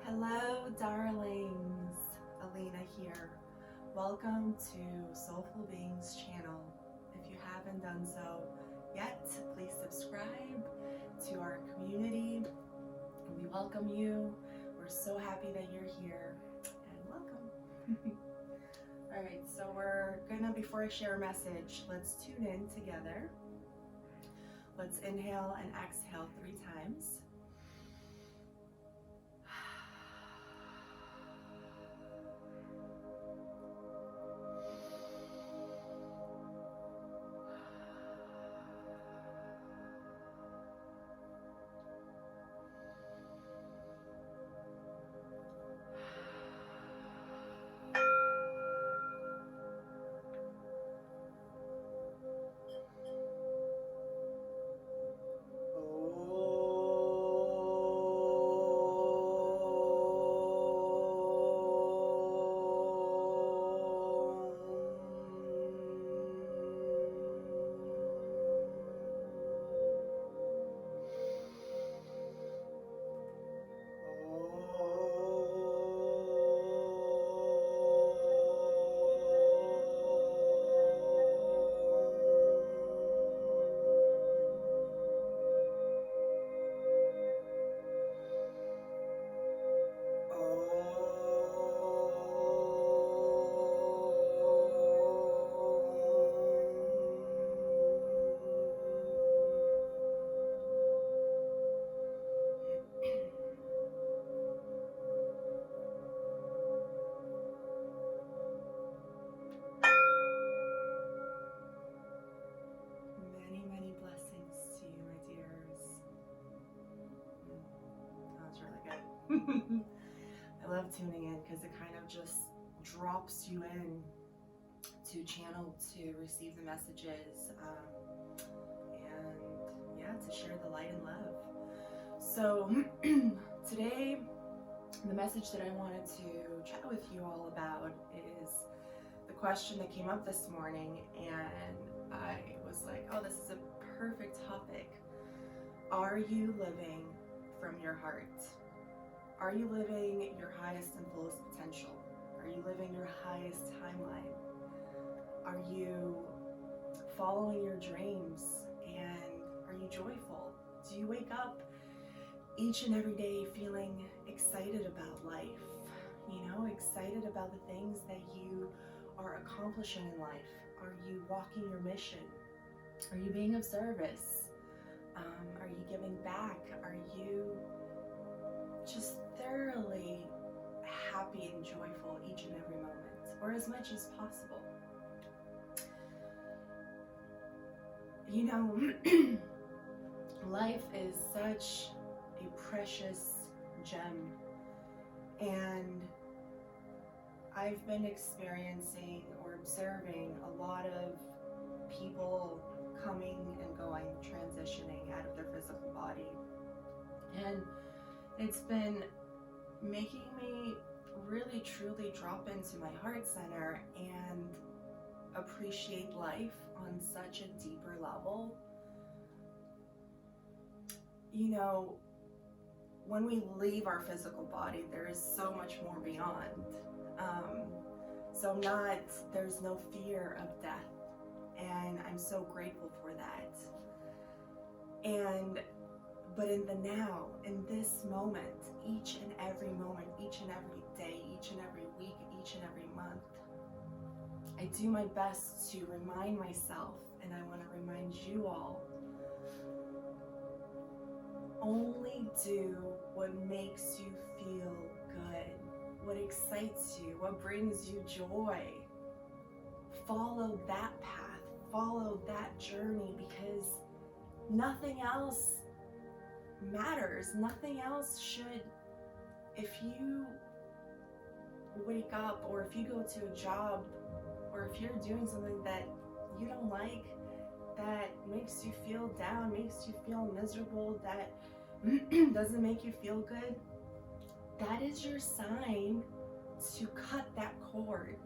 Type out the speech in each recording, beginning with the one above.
Hello, darlings. Elina here. Welcome to Soulful Beings channel. If you haven't done so yet, please subscribe to our community. We welcome you. We're so happy that you're here, and welcome. All right, so before I share a message, let's tune in together. Let's inhale and exhale 3 times. Many blessings to you, my dears. That was really good. I love tuning in because it kind of just drops you in to channel to receive the messages and yeah, to share the light and love. So today, the message that I wanted to chat with you all about is the question that came up this morning, and I was like, oh, this is a perfect topic. Are you living from your heart? Are you living your highest and fullest potential? Are you living your highest timeline? Are you following your dreams, and are you joyful? Do you wake up each and every day feeling excited about life? Excited about the things that you are accomplishing in life? Are you walking your mission? Are you being of service? Are you giving back? Are you just thoroughly happy and joyful each and every moment, or as much as possible? Life is such a precious gem, and I've been experiencing or observing a lot of people coming and going, transitioning out of their physical body, and it's been making me really truly drop into my heart center and appreciate life on such a deeper level. When we leave our physical body, there is so much more beyond. There's no fear of death, and I'm so grateful for that. But in the now, in this moment, each and every moment, each and every day, each and every week, each and every month, I do my best to remind myself, and I want to remind you all, only do what makes you feel good, what excites you, what brings you joy. Follow that path, follow that journey, because nothing else matters. Nothing else should. If you wake up, or if you go to a job, or if you're doing something that you don't like, that makes you feel down, makes you feel miserable, that doesn't make you feel good, that is your sign to cut that cord,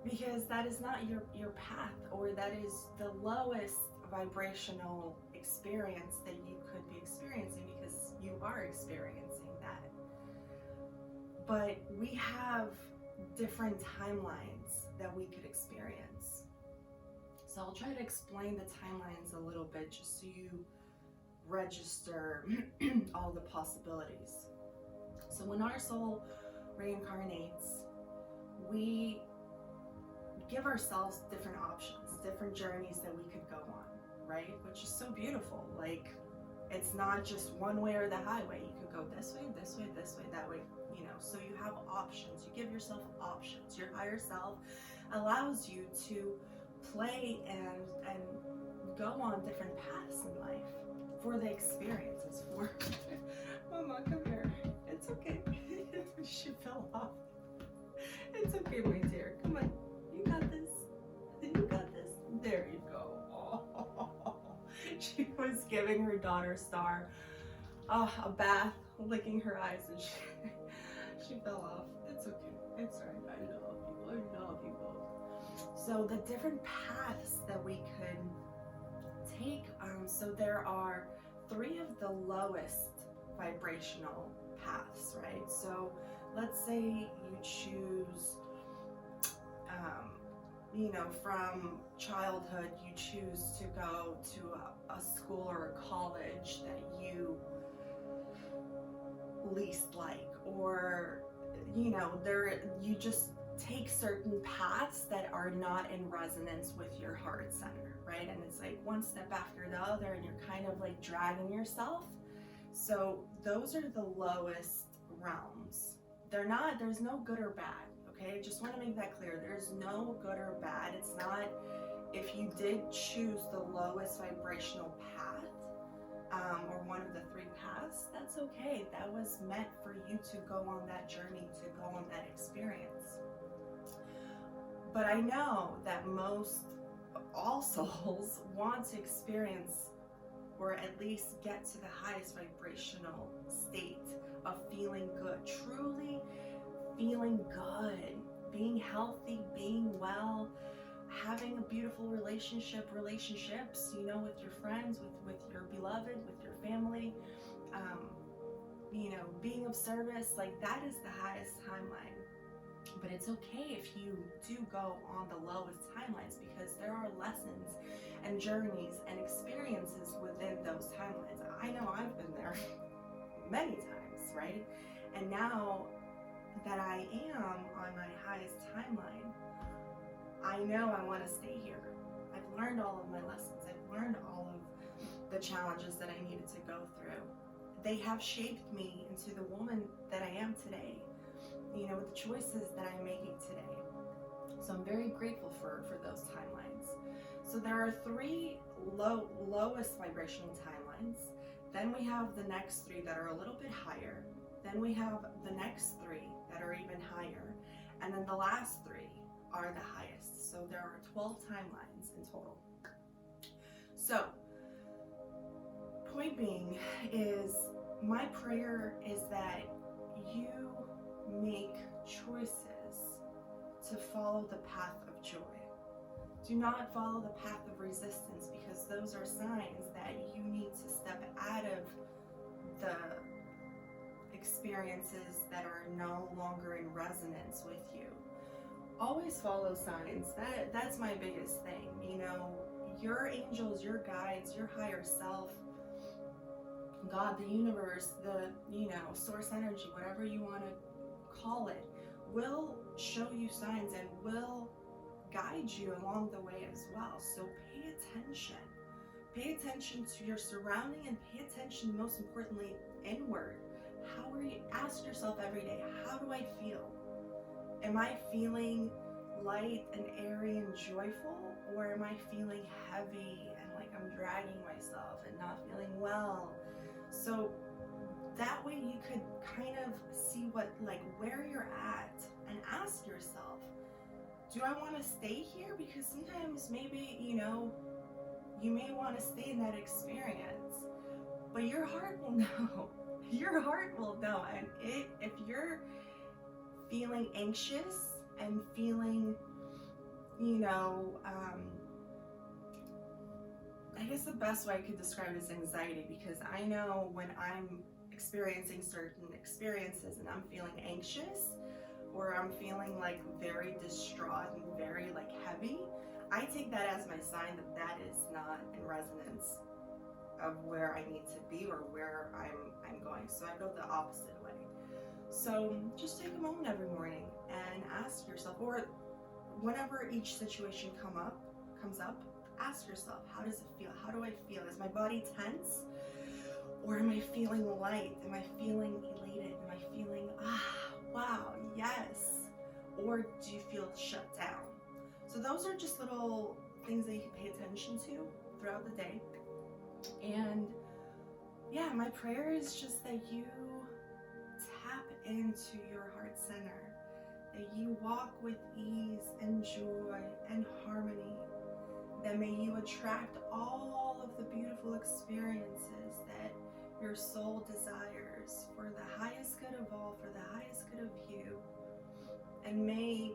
because that is not your path, or that is the lowest vibrational experience that you could be experiencing, because you are experiencing that. but we have different timelines that we could experience. So I'll try to explain the timelines a little bit just so you register all the possibilities. So when our soul reincarnates, we give ourselves different options, different journeys that we could go on, right? Which is so beautiful. Like, it's not just one way or the highway. You could go this way, this way, this way, that way, you know. So you have options. You give yourself options. Your higher self allows you to play and go on different paths in life for the experiences. For Mama, come here. It's okay. She fell off. It's okay, my dear. Come on. You got this. You got this. There you go. Oh. She was giving her daughter Star a bath, licking her eyes, and she fell off. It's okay. It's alright. I love you. I love you both. So the different paths that we could take. So there are 3 of the lowest vibrational paths, right? So let's say you choose, you know, from childhood, you choose to go to a school or a college that you least like, or, you know, you just take certain paths that are not in resonance with your heart center, right? And it's like one step after the other, and you're kind of like dragging yourself. So those are the lowest realms. There's no good or bad, okay? Just want to make that clear. There's no good or bad. It's not, if you did choose the lowest vibrational path, or one of the 3 paths, that's okay. That was meant for you to go on that journey, to go on that experience. But I know that all souls want to experience, or at least get to the highest vibrational state of feeling good, truly feeling good, being healthy, being well, having a beautiful relationships, you know, with your friends, with your beloved, with your family, you know, being of service. Like, that is the highest timeline. But it's okay if you do go on the lowest timelines, because there are lessons and journeys and experiences within those timelines. I know I've been there many times, right? And now that I am on my highest timeline, I know I want to stay here. I've learned all of my lessons. I've learned all of the challenges that I needed to go through. They have shaped me into the woman that I am today, you know, with the choices that I'm making today. So I'm very grateful for those timelines. So there are 3 lowest vibrational timelines. Then we have the next 3 that are a little bit higher. Then we have the next 3 that are even higher. And then the last 3 are the highest. So there are 12 timelines in total. So, point being is, my prayer is that you make choices to follow the path of joy. Do not follow the path of resistance, because those are signs that you need to step out of the experiences that are no longer in resonance with you. Always follow signs. That's my biggest thing. You know, your angels, your guides, your higher self, God, the universe, the, you know, source energy, whatever you want to call it, will show you signs and will guide you along the way as well. So pay attention. Pay attention to your surrounding, and pay attention, most importantly, inward. How are you? Ask yourself every day, how do I feel? Am I feeling light and airy and joyful, or am I feeling heavy and like I'm dragging myself and not feeling well? So that way you could kind of see where you're at, and ask yourself, do I want to stay here? Because sometimes maybe, you know, you may want to stay in that experience, but your heart will know. Your heart will know. And if you're feeling anxious and feeling, you know, I guess the best way I could describe it is anxiety, because I know when I'm experiencing certain experiences and I'm feeling anxious, or I'm feeling like very distraught and very like heavy, I take that as my sign that that is not in resonance of where I need to be or where I'm going. So I go the opposite way. So just take a moment every morning and ask yourself, or whenever each situation comes up, ask yourself, how does it feel? How do I feel? Is my body tense? Or am I feeling light? Am I feeling elated? Am I feeling, wow, yes? Or do you feel shut down? So those are just little things that you can pay attention to throughout the day. And yeah, my prayer is just that you tap into your heart center, that you walk with ease and joy and harmony, that may you attract all of the beautiful experiences that your soul desires for the highest good of all, for the highest good of you. And may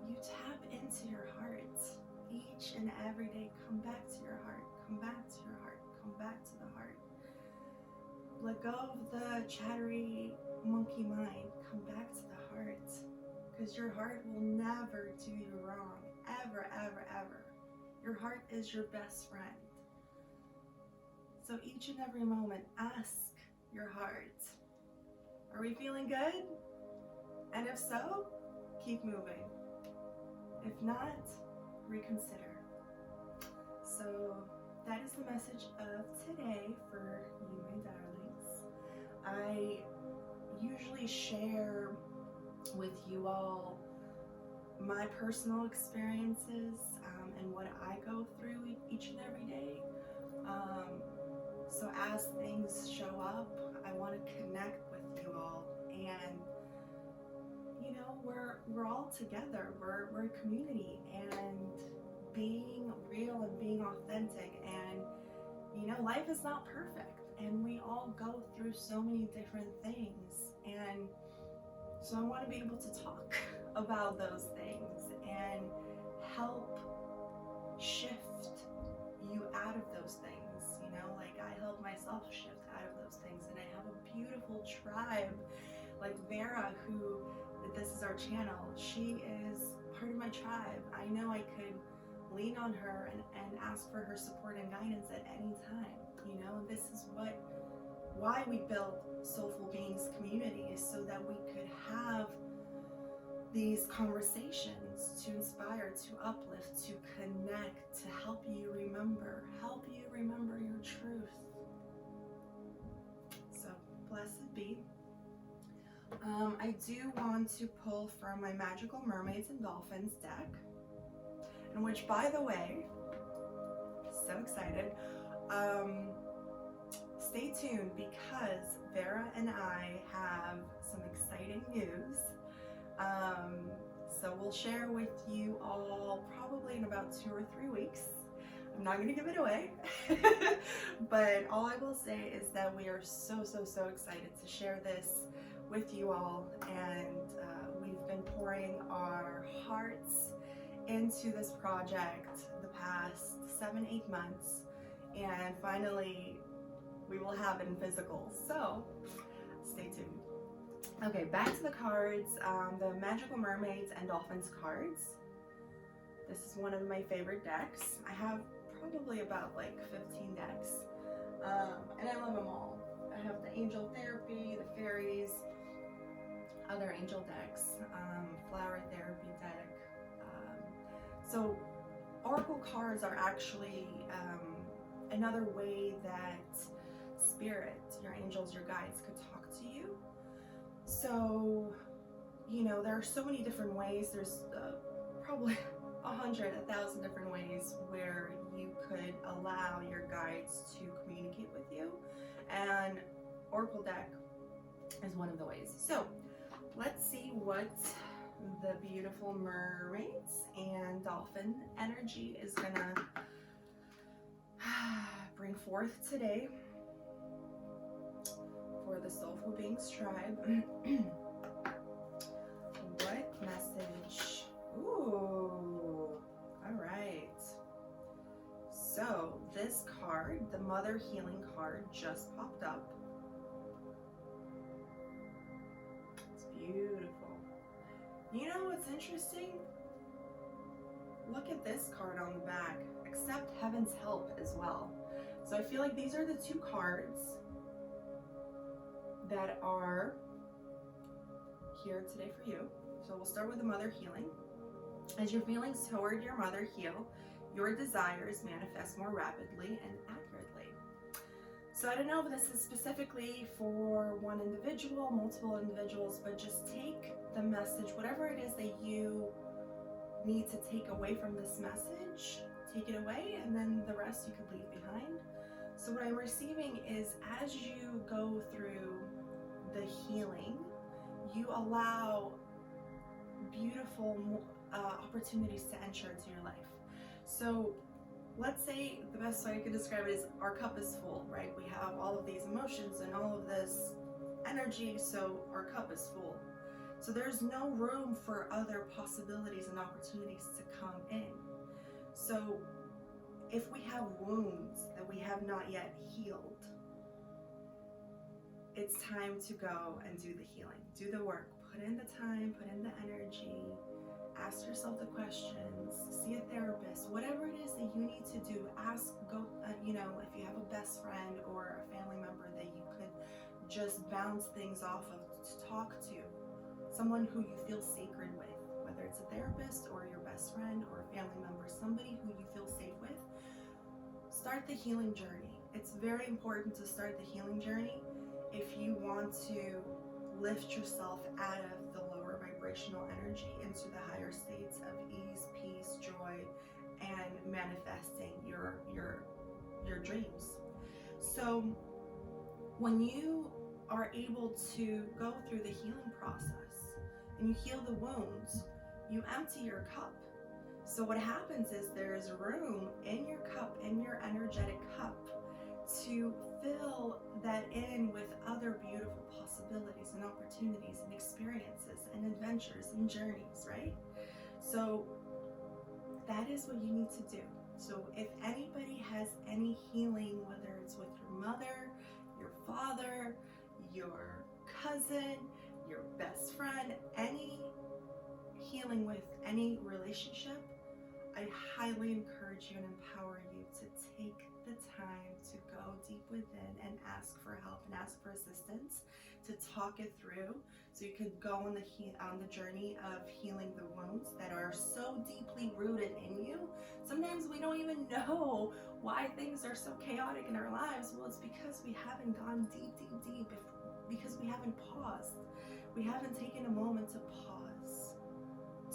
you tap into your heart each and every day. Come back to your heart, come back to your heart, come back to the heart. Let go of the chattery monkey mind. Come back to the heart, because your heart will never do you wrong, ever, ever, ever. Your heart is your best friend. So each and every moment, ask your heart, are we feeling good? And if so, keep moving. If not, reconsider. So that is the message of today for you, my darlings. I usually share with you all my personal experiences and what I go through each and every day. So as things show up, I want to connect with you all, and you know, we're all together. We're a community, and being real and being authentic. And you know, life is not perfect, and we all go through so many different things. And so I want to be able to talk about those things and help shift you out of those things. You know, like I help myself shift out of those things, and I have a beautiful tribe like Vera, who, this is our channel, she is part of my tribe. I know I could lean on her and ask for her support and guidance at any time. You know, this is why we built Soulful Beings community, is so that we could have these conversations to inspire, to uplift, to connect, to help you remember your truth. So blessed be. I do want to pull from my Magical Mermaids and Dolphins deck, in which, by the way, so excited, stay tuned, because Vera and I have some exciting news. So we'll share with you all probably in about 2 or 3 weeks. I'm not going to give it away, but all I will say is that we are so excited to share this with you all, and we've been pouring our hearts into this project the past 7-8 months, and finally we will have it in physical, so stay tuned. Okay, back to the cards. The Magical Mermaids and Dolphins cards. This is one of my favorite decks. I have probably about like 15 decks, and I love them all. I have the Angel Therapy, the Fairies, other angel decks, Flower Therapy deck. So Oracle cards are actually another way that Spirit, your angels, your guides could talk to you. So, you know, there are so many different ways. There's probably 100, 1,000 different ways where you could allow your guides to communicate with you, and Oracle deck is one of the ways. So let's see what the beautiful mermaids and dolphin energy is gonna bring forth today for the Soulful Beings tribe. What message? Ooh, all right. So this card, the Mother Healing card, just popped up. You know what's interesting? Look at this card on the back. Accept heaven's help as well. So I feel like these are the two cards that are here today for you. So we'll start with the mother healing. As your feelings toward your mother heal, your desires manifest more rapidly and accurately. So I don't know if this is specifically for one individual, multiple individuals, but just take the message, whatever it is that you need to take away from this message, take it away, and then the rest you could leave behind. So what I'm receiving is, as you go through the healing, you allow beautiful opportunities to enter into your life. So let's say the best way I could describe it is our cup is full, right? We have all of these emotions and all of this energy, so our cup is full. So there's no room for other possibilities and opportunities to come in. So if we have wounds that we have not yet healed, it's time to go and do the healing. Do the work. Put in the time, put in the energy, ask yourself the questions, see a therapist, whatever it is that you need to do. Ask, if you have a best friend or a family member that you could just bounce things off of, to talk to, someone who you feel sacred with, whether it's a therapist or your best friend or a family member, somebody who you feel safe with. Start the healing journey. It's very important to start the healing journey if you want to lift yourself out of the lower vibrational energy into the higher states of ease, peace, joy, and manifesting your dreams. So when you are able to go through the healing process and you heal the wounds, you empty your cup. So what happens is there is room in your cup, in your energetic cup, to fill that in with other beautiful possibilities and opportunities and experiences and adventures and journeys, right? So that is what you need to do. So if anybody has any healing, whether it's with your mother, your father, your cousin, your best friend, any healing with any relationship, I highly encourage you and empower you to take the time to go deep within and ask for help and ask for assistance to talk it through, so you could go on the journey of healing the wounds that are so deeply rooted in you. Sometimes we don't even know why things are so chaotic in our lives. Well, it's because we haven't gone deep, because we haven't paused. We haven't taken a moment to pause,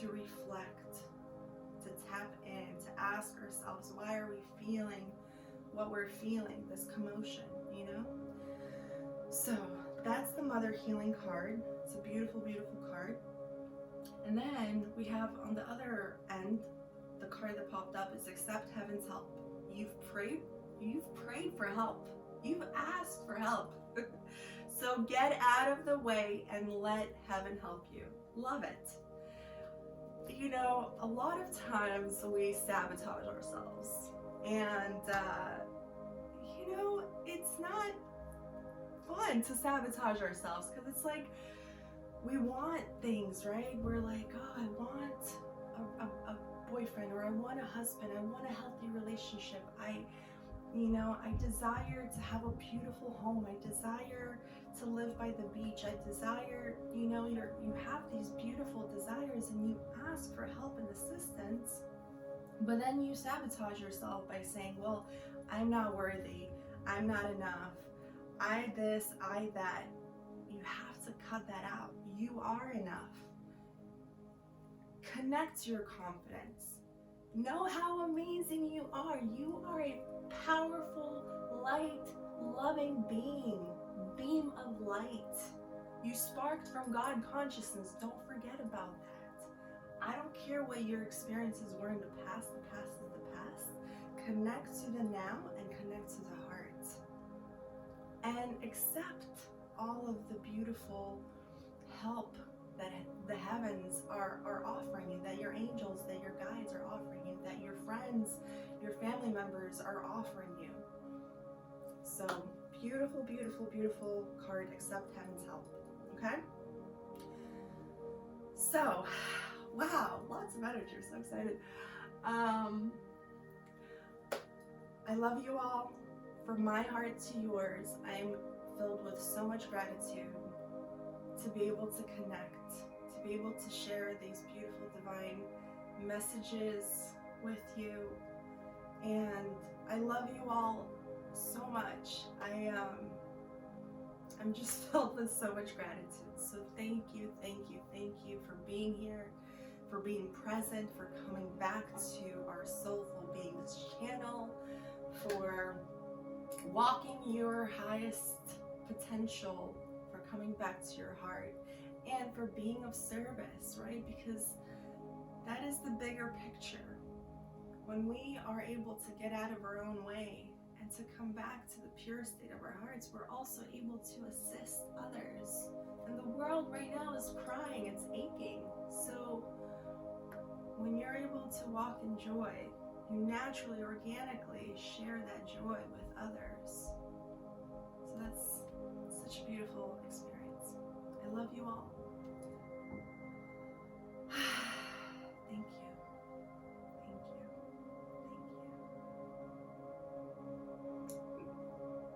to reflect, to tap in, to ask ourselves, why are we feeling what we're feeling, this commotion, So that's the mother healing card. It's a beautiful, beautiful card. And then we have on the other end, the card that popped up is accept heaven's help. You've prayed for help. You've asked for help. So get out of the way and let heaven help you. Love it. A lot of times we sabotage ourselves, and it's not fun to sabotage ourselves, because it's like we want things, right? We're like, oh, I want a boyfriend, or I want a husband, I want a healthy relationship, I desire to have a beautiful home, I desire to live by the beach, I desire, you have these beautiful desires, and you ask for help and assistance, but then you sabotage yourself by saying, well, I'm not worthy, I'm not enough, I this, I that. You have to cut that out. You are enough. Connect your confidence. Know how amazing you are. You are a powerful, light, loving beam of light. You sparked from God consciousness. Don't forget about that. I don't care what your experiences were in the past is the past. Connect to the now and connect to the heart. And accept all of the beautiful help that the heavens are offering you, that your angels, that your guides are offering you, that your friends, your family members are offering you. So beautiful, beautiful, beautiful card, accept heaven's help. Okay? So, wow, lots of energy. I'm so excited. I love you all. From my heart to yours, I'm filled with so much gratitude to be able to connect, to be able to share these beautiful divine messages with you. And I love you all so much. I'm just filled with so much gratitude. So thank you, thank you, thank you for being here, for being present, for coming back to our Soulful Beings channel, for walking your highest potential, for coming back to your heart, and for being of service, right? Because that is the bigger picture. When we are able to get out of our own way and to come back to the pure state of our hearts, we're also able to assist others. And the world right now is crying, it's aching. So when you're able to walk in joy, you naturally, organically share that joy with others. So that's such a beautiful experience. I love you all.